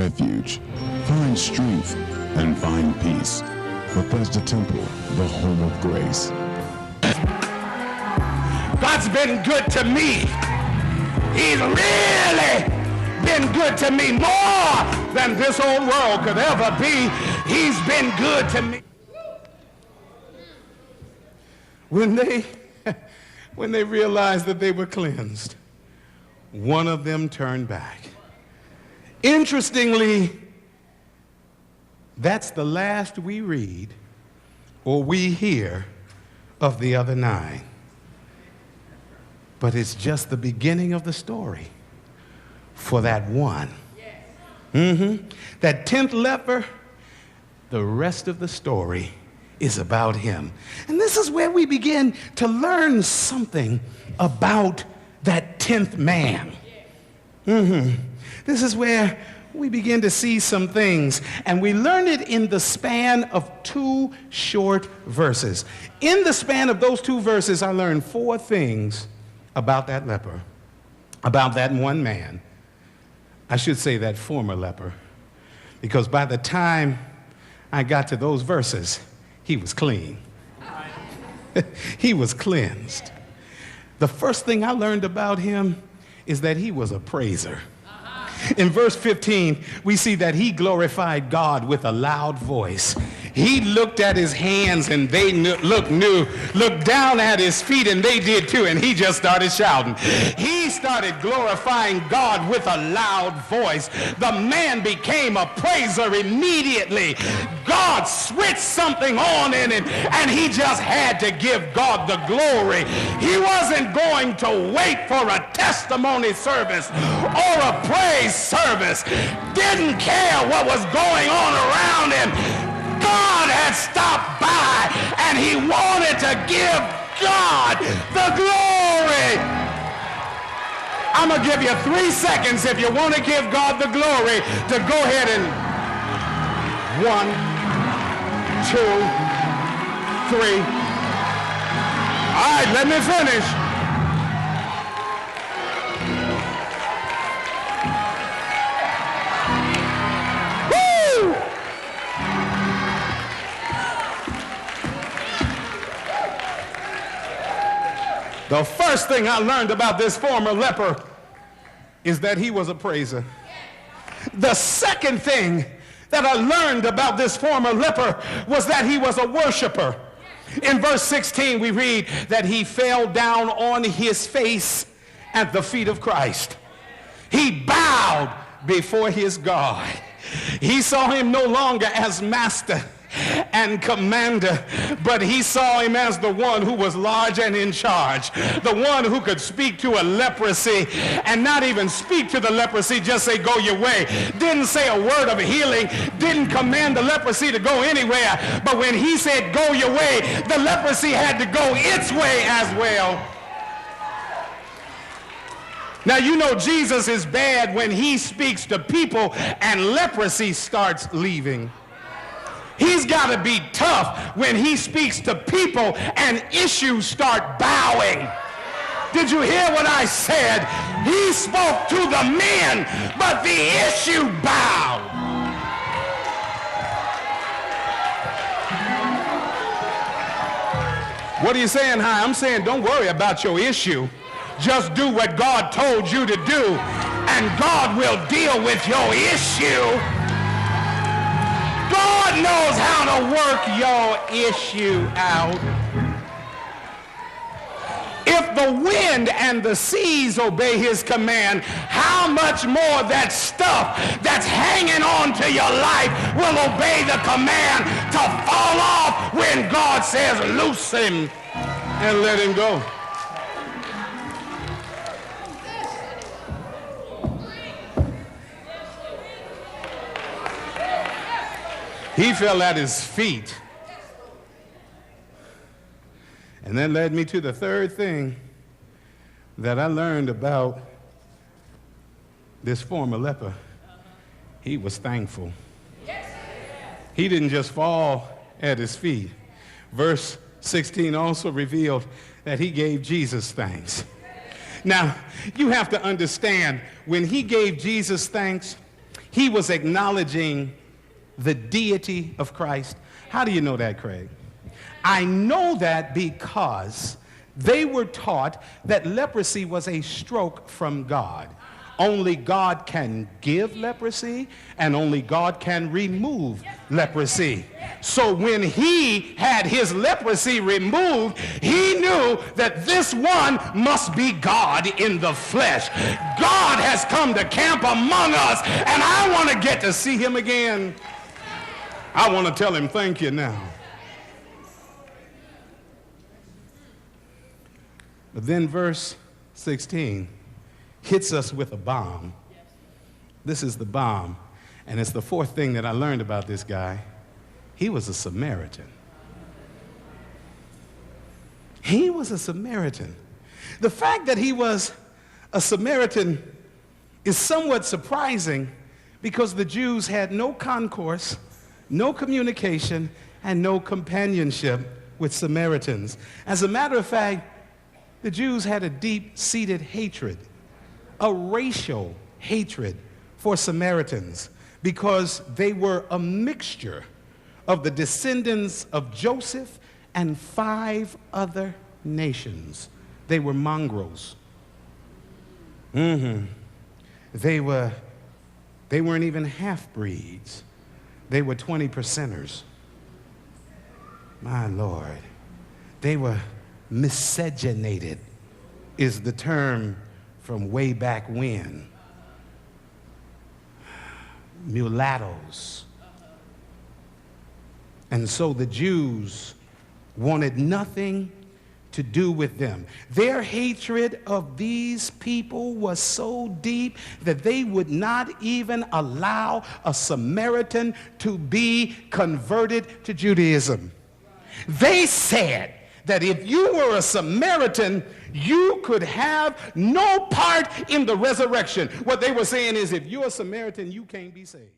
refuge, find strength, and find peace. Bethesda Temple, the home of grace. God's been good to me. He's really been good to me, more than this old world could ever be. He's been good to me. When they realized that they were cleansed, one of them turned back. Interestingly, that's the last we read or we hear of the other 9. But it's just the beginning of the story for that one. That 10th leper, the rest of the story is about him. And this is where we begin to learn something about that 10th man. This is where we begin to see some things, and we learn it in the span of 2 short verses. In the span of those 2 verses, I learned 4 things about that leper, about that one man. I should say that former leper, because by the time I got to those verses, he was clean. He was cleansed. The first thing I learned about him is that he was a praiser. In verse 15, we see that he glorified God with a loud voice. He looked at his hands and they looked down at his feet and they did too, and he just started shouting. He started glorifying God with a loud voice. The man became a praiser immediately. God switched something on in him and he just had to give God the glory. He wasn't going to wait for a testimony service or a praise service. Didn't care what was going on around him. God had stopped by and he wanted to give God the glory. I'm going to give you 3 seconds if you want to give God the glory to go ahead and 1, 2, 3. All right, let me finish. The first thing I learned about this former leper is that he was a praiser. The second thing that I learned about this former leper was that he was a worshiper. In verse 16, we read that he fell down on his face at the feet of Christ. He bowed before his God. He saw him no longer as master and commander, but he saw him as the one who was large and in charge, the one who could speak to a leprosy and not even speak to the leprosy, just say go your way. Didn't say a word of healing, didn't command the leprosy to go anywhere, but when he said go your way, the leprosy had to go its way as well. Now, you know Jesus is bad when he speaks to people and leprosy starts leaving. He's got to be tough when he speaks to people and issues start bowing. Did you hear what I said? He spoke to the men, but the issue bowed. What are you saying, Hi? I'm saying don't worry about your issue. Just do what God told you to do, and God will deal with your issue. God knows how to work your issue out. If the wind and the seas obey his command, how much more that stuff that's hanging on to your life will obey the command to fall off when God says loose him and let him go. He fell at his feet. And that led me to the third thing that I learned about this former leper. He was thankful. He didn't just fall at his feet. Verse 16 also revealed that he gave Jesus thanks. Now, you have to understand, when he gave Jesus thanks, He was acknowledging the deity of Christ. How do you know that, Craig? I know that because they were taught that leprosy was a stroke from God. Only God can give leprosy, and only God can remove leprosy. So when he had his leprosy removed, he knew that this one must be God in the flesh. God has come to camp among us, and I want to get to see him again. I want to tell him thank you now. But then verse 16 hits us with a bomb. This is the bomb, and it's the fourth thing that I learned about this guy. He was a Samaritan. He was a Samaritan. The fact that he was a Samaritan is somewhat surprising because the Jews had no concourse, no communication, and no companionship with Samaritans. As a matter of fact, the Jews had a deep-seated hatred, a racial hatred for Samaritans, because they were a mixture of the descendants of Joseph and 5 other nations. They were mongrels. They weren't even half-breeds. They were 20%ers. My Lord. They were miscegenated, is the term from way back when. Mulattoes. And so the Jews wanted nothing to do with them. Their hatred of these people was so deep that they would not even allow a Samaritan to be converted to Judaism. They said that if you were a Samaritan, you could have no part in the resurrection. What they were saying is, if you're a Samaritan, you can't be saved.